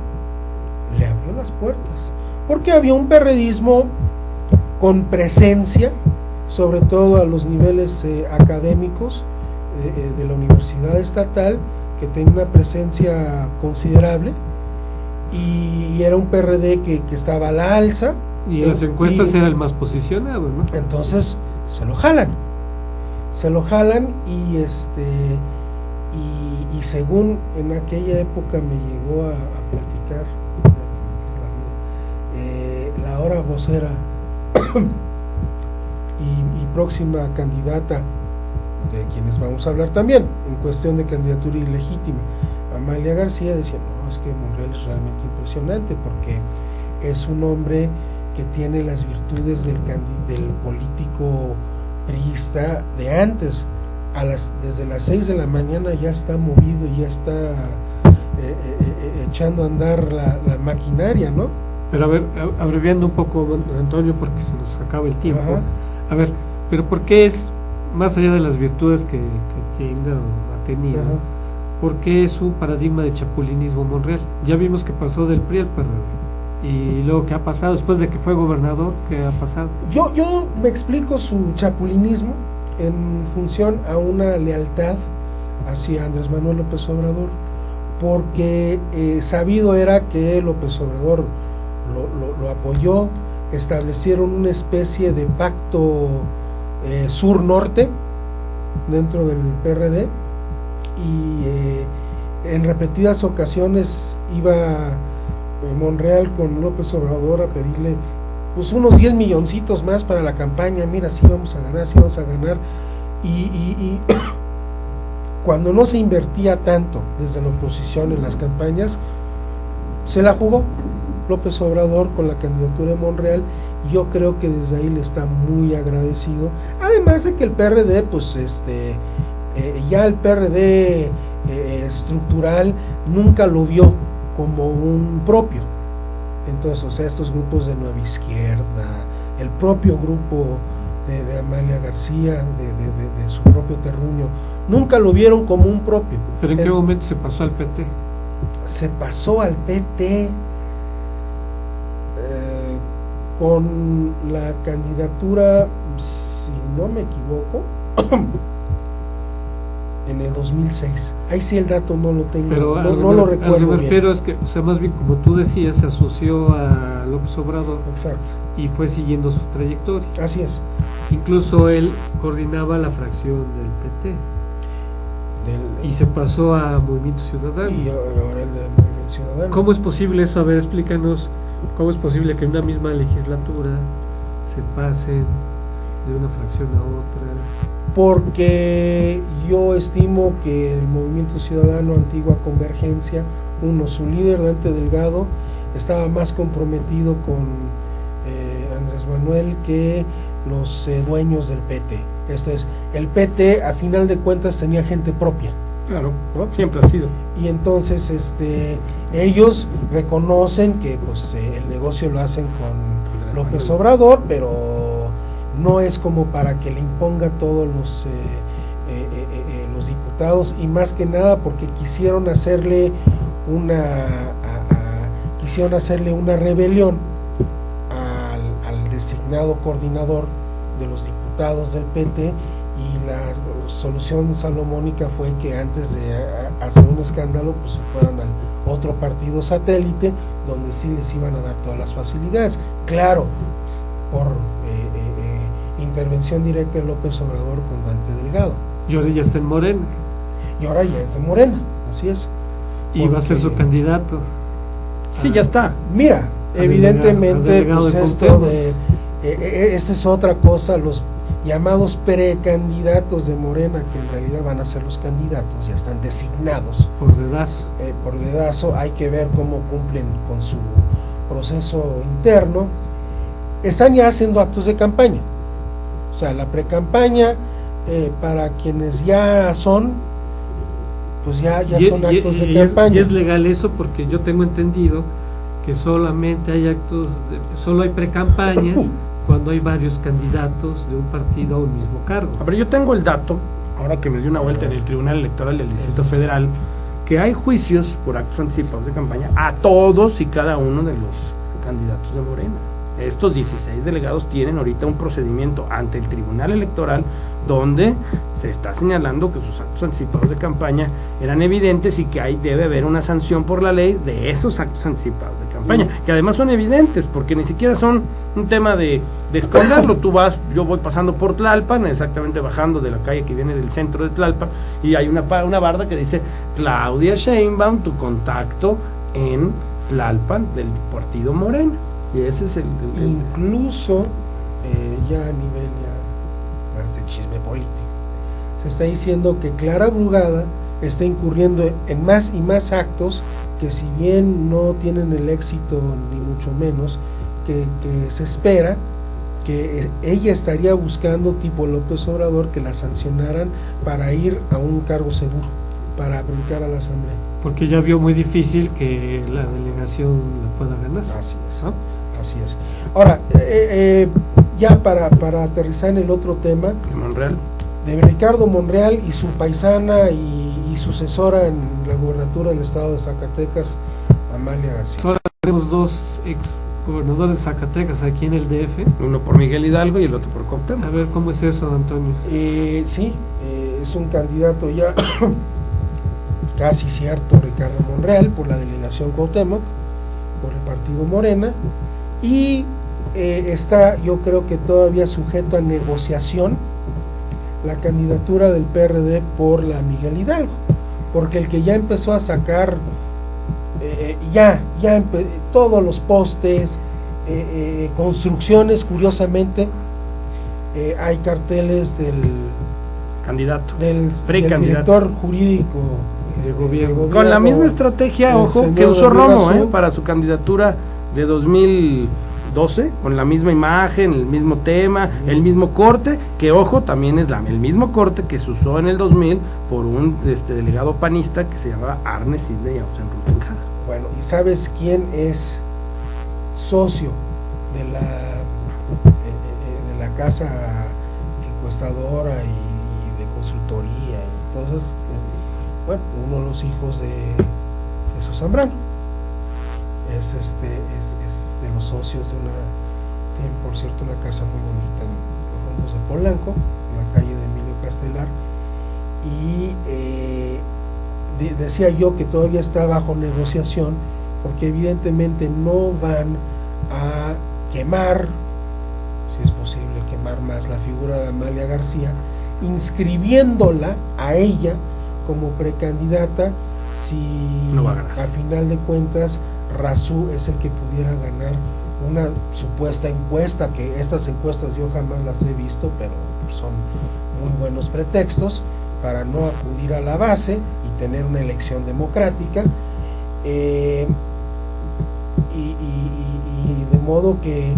le abrió las puertas, porque había un perredismo con presencia, sobre todo a los niveles académicos de la Universidad Estatal, que tenía una presencia considerable, y era un PRD que estaba a la alza, y en las encuestas era el más posicionado, ¿no? Entonces se lo jalan y y según en aquella época me llegó a platicar la ahora vocera y próxima candidata, de quienes vamos a hablar también en cuestión de candidatura ilegítima, Amalia García, decía, no, es que Monreal es realmente impresionante porque es un hombre que tiene las virtudes del político priista de antes. Desde las 6 de la mañana ya está movido, ya está echando a andar la maquinaria, ¿no? Pero a ver, abreviando un poco, Antonio, porque se nos acaba el tiempo. Ajá. A ver, pero ¿por qué es, más allá de las virtudes que tenga o ha tenido, Ajá. por qué es un paradigma de chapulinismo Monreal? Ya vimos que pasó del PRI al PRD. Y luego, ¿qué ha pasado después de que fue gobernador? ¿Qué ha pasado? Yo me explico su chapulinismo en función a una lealtad hacia Andrés Manuel López Obrador, porque sabido era que López Obrador lo apoyó, establecieron una especie de pacto sur-norte dentro del PRD, y en repetidas ocasiones iba Monreal con López Obrador a pedirle pues unos 10 milloncitos más para la campaña, mira, sí vamos a ganar, y cuando no se invertía tanto desde la oposición en las campañas, se la jugó López Obrador con la candidatura de Monreal, y yo creo que desde ahí le está muy agradecido, además de que el PRD, pues ya el PRD estructural nunca lo vio como un propio. Entonces, o sea, estos grupos de Nueva Izquierda, el propio grupo de Amalia García, de su propio terruño, nunca lo vieron como un propio. ¿Pero en qué momento se pasó al PT? Se pasó al PT con la candidatura, si no me equivoco, en el 2006. Ahí sí el dato no lo tengo, Pero no lo recuerdo bien. Lo que me refiero es que, o sea, más bien como tú decías, se asoció a López Obrador. Exacto. Y fue siguiendo su trayectoria. Así es. Incluso él coordinaba la fracción del PT. Y se pasó a Movimiento Ciudadano. Y ahora el de Movimiento Ciudadano. ¿Cómo es posible eso? A ver, explícanos, ¿cómo es posible que en una misma legislatura se pasen de una fracción a otra? Porque yo estimo que el Movimiento Ciudadano, Antigua Convergencia, su líder, Dante Delgado, estaba más comprometido con Andrés Manuel que los dueños del PT. Esto es, el PT a final de cuentas tenía gente propia. Claro, ¿no? Siempre ha sido. Y entonces ellos reconocen que pues el negocio lo hacen con López Obrador, pero no es como para que le imponga a todos los diputados, y más que nada porque quisieron hacerle una rebelión al designado coordinador de los diputados del PT, y la solución salomónica fue que antes de hacer un escándalo pues se fueran al otro partido satélite donde sí les iban a dar todas las facilidades, claro, por intervención directa de López Obrador con Dante Delgado. Y ahora ya está en Morena. Y ahora ya es de Morena, así es. Y va a ser su candidato. Sí, ya está. Mira, evidentemente, pues esta es otra cosa, los llamados precandidatos de Morena, que en realidad van a ser los candidatos, ya están designados. Por dedazo. Por dedazo, hay que ver cómo cumplen con su proceso interno. Están ya haciendo actos de campaña. O sea, la precampaña, para quienes ya son, pues ya son actos de campaña. Y es legal eso, porque yo tengo entendido que solamente hay solo hay precampaña cuando hay varios candidatos de un partido a un mismo cargo. A ver, yo tengo el dato, ahora que me dio una vuelta en el Tribunal Electoral del Distrito Federal, que hay juicios por actos anticipados de campaña a todos y cada uno de los candidatos de Morena. Estos 16 delegados tienen ahorita un procedimiento ante el Tribunal Electoral donde se está señalando que sus actos anticipados de campaña eran evidentes y que ahí debe haber una sanción por la ley de esos actos anticipados de campaña. campaña, que además son evidentes, porque ni siquiera son un tema de esconderlo. Yo voy pasando por Tlalpan, exactamente bajando de la calle que viene del centro de Tlalpan, y hay una barda que dice: Claudia Sheinbaum, tu contacto en Tlalpan del partido Morena. Y ese es incluso ya a nivel más de chisme político, se está diciendo que Clara Brugada está incurriendo en más y más actos que, si bien no tienen el éxito ni mucho menos que se espera, que ella estaría buscando, tipo López Obrador, que la sancionaran para ir a un cargo seguro, para brincar a la asamblea. Porque ya vio muy difícil que la delegación la pueda ganar. Así es, ¿no? Así es. Ahora, ya para aterrizar en el otro tema, Monreal, de Ricardo Monreal y su paisana y sucesora en la gubernatura del estado de Zacatecas, Amalia García. Ahora tenemos dos ex gobernadores de Zacatecas aquí en el DF. uno por Miguel Hidalgo y el otro por Cuauhtémoc. A ver, ¿cómo es eso, Antonio? Sí, es un candidato ya casi cierto, Ricardo Monreal, por la delegación Cuauhtémoc, por el partido Morena, y está, yo creo que todavía sujeto a negociación, la candidatura del PRD por la Miguel Hidalgo, porque el que ya empezó a sacar todos los postes, construcciones, curiosamente, hay carteles del Candidato, del precandidato, director jurídico de gobierno, con la misma estrategia, ojo, que usó Romo para su candidatura de 2012, con la misma imagen, el mismo tema, el mismo corte, que ojo, también es el mismo corte que se usó en el 2000 por un delegado panista que se llamaba Arne Sidney Ausen Ruttenjara. Bueno, ¿y sabes quién es socio de la casa encuestadora y de consultoría? Entonces, bueno, uno de los hijos de Jesús Zambrano es de los socios de tienen por cierto una casa muy bonita en los fondos de Polanco, en la calle de Emilio Castelar, y decía yo que todavía está bajo negociación, porque evidentemente no van a quemar, si es posible quemar más, la figura de Amalia García, inscribiéndola a ella como precandidata, si no va a ganar. A final de cuentas Razú es el que pudiera ganar una supuesta encuesta, que estas encuestas yo jamás las he visto, pero son muy buenos pretextos para no acudir a la base y tener una elección democrática, y de modo que,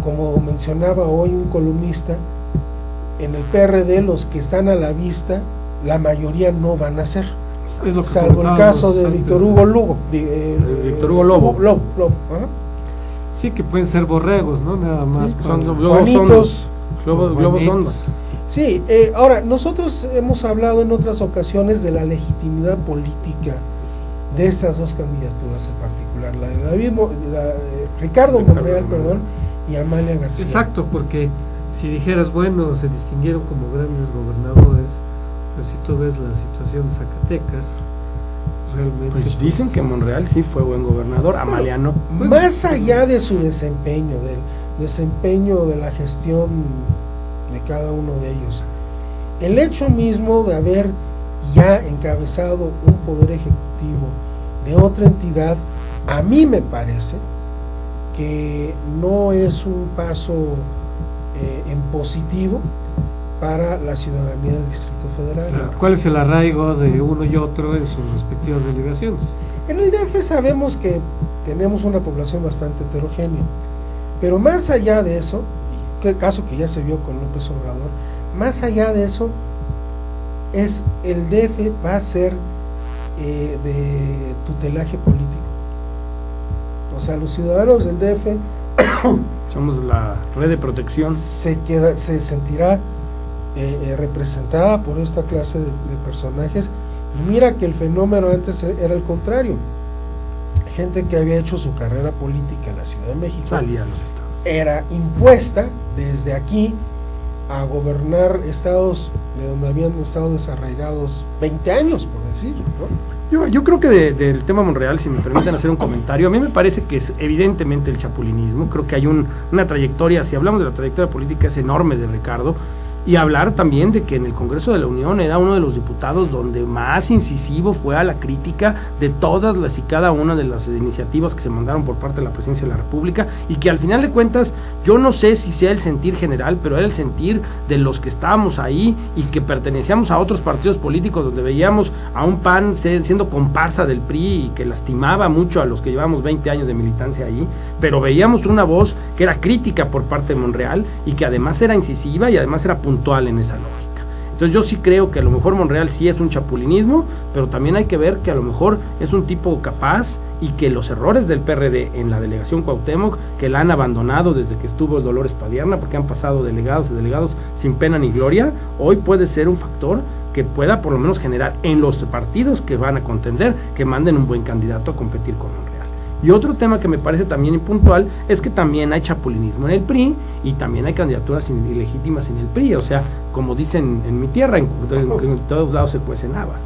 como mencionaba hoy un columnista, en el PRD los que están a la vista, la mayoría no van a ser, salvo el caso de Víctor Hugo Lugo, Víctor Hugo Lobo. Sí, que pueden ser borregos, ¿no? Nada más. Sí, son globos sondas. Sí, ahora, nosotros hemos hablado en otras ocasiones de la legitimidad política de estas dos candidaturas en particular, la de Ricardo Monreal, y Amalia García. Exacto, porque si dijeras, bueno, se distinguieron como grandes gobernadores, pero si tú ves la situación de Zacatecas, realmente... Pues dicen que Monreal sí fue buen gobernador, Amalia no. Más allá de su desempeño, del desempeño de la gestión de cada uno de ellos, el hecho mismo de haber ya encabezado un poder ejecutivo de otra entidad, a mí me parece que no es un paso en positivo para la ciudadanía del Distrito Federal. Claro. ¿Cuál es el arraigo de uno y otro en sus respectivas delegaciones? En el DF sabemos que tenemos una población bastante heterogénea, pero más allá de eso, caso que ya se vio con López Obrador, más allá de eso, el DF va a ser de tutelaje político. O sea, los ciudadanos del DF somos la red de protección, se sentirá representada por esta clase de personajes. Y mira que el fenómeno antes era el contrario, gente que había hecho su carrera política en la Ciudad de México salía a los estados, era impuesta desde aquí a gobernar estados de donde habían estado desarraigados 20 años, por decir, ¿no? Yo creo que del tema Monreal, si me permiten hacer un comentario, a mí me parece que es evidentemente el chapulinismo. Creo que hay una trayectoria, si hablamos de la trayectoria política, es enorme de Ricardo. Y hablar también de que en el Congreso de la Unión era uno de los diputados donde más incisivo fue a la crítica de todas las y cada una de las iniciativas que se mandaron por parte de la Presidencia de la República, y que al final de cuentas, yo no sé si sea el sentir general, pero era el sentir de los que estábamos ahí y que pertenecíamos a otros partidos políticos, donde veíamos a un PAN siendo comparsa del PRI y que lastimaba mucho a los que llevamos 20 años de militancia ahí, pero veíamos una voz que era crítica por parte de Monreal y que además era incisiva y además era puntual en esa lógica. Entonces yo sí creo que a lo mejor Monreal sí es un chapulinismo, pero también hay que ver que a lo mejor es un tipo capaz y que los errores del PRD en la delegación Cuauhtémoc, que la han abandonado desde que estuvo Dolores Padierna, porque han pasado delegados y delegados sin pena ni gloria, hoy puede ser un factor que pueda por lo menos generar en los partidos que van a contender, que manden un buen candidato a competir con Monreal. Y otro tema que me parece también impuntual es que también hay chapulinismo en el PRI y también hay candidaturas ilegítimas en el PRI, o sea, como dicen en mi tierra, en todos lados se cuecen habas.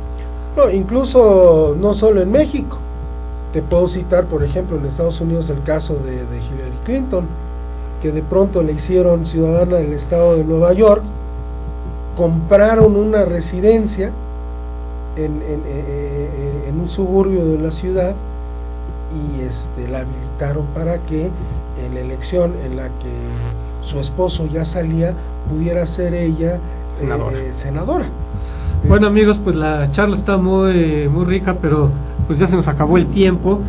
No, incluso no solo en México. Te puedo citar, por ejemplo, en Estados Unidos el caso de Hillary Clinton, que de pronto le hicieron ciudadana del estado de Nueva York, compraron una residencia en un suburbio de la ciudad y la habilitaron para que en la elección en la que su esposo ya salía, pudiera ser ella senadora. Bueno, amigos, pues la charla está muy rica, pero pues ya se nos acabó el tiempo.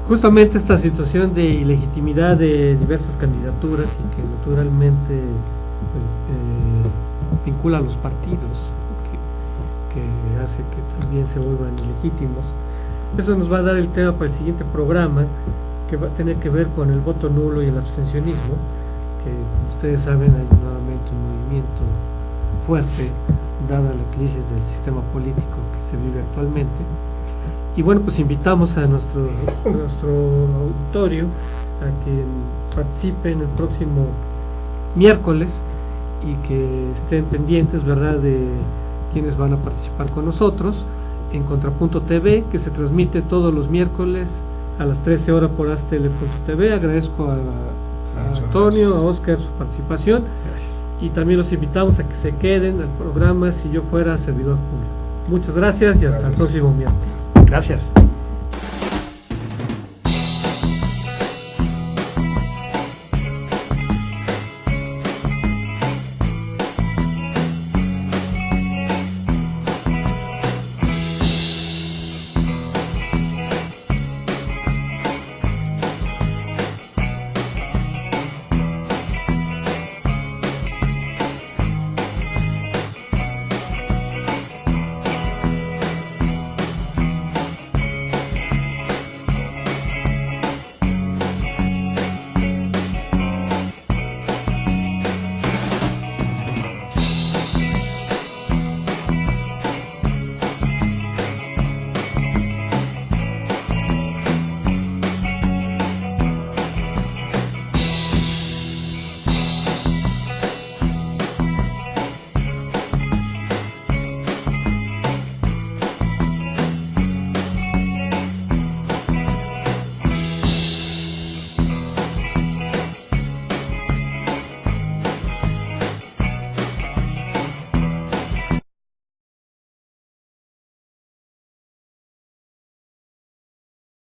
Justamente esta situación de ilegitimidad de diversas candidaturas y que naturalmente vincula a los partidos, que hace que también se vuelvan ilegítimos. Eso nos va a dar el tema para el siguiente programa, que va a tener que ver con el voto nulo y el abstencionismo, que como ustedes saben hay nuevamente un movimiento fuerte dada la crisis del sistema político que se vive actualmente. Y bueno, pues invitamos a nuestro auditorio a que participen el próximo miércoles y que estén pendientes, ¿verdad?, de quienes van a participar con nosotros en Contrapunto TV, que se transmite todos los miércoles a las 13 horas por Astele.tv. Agradezco a Antonio, a Oscar su participación. Gracias. Y también los invitamos a que se queden al programa Si Yo Fuera Servidor Público. Muchas gracias y hasta el próximo miércoles. Gracias.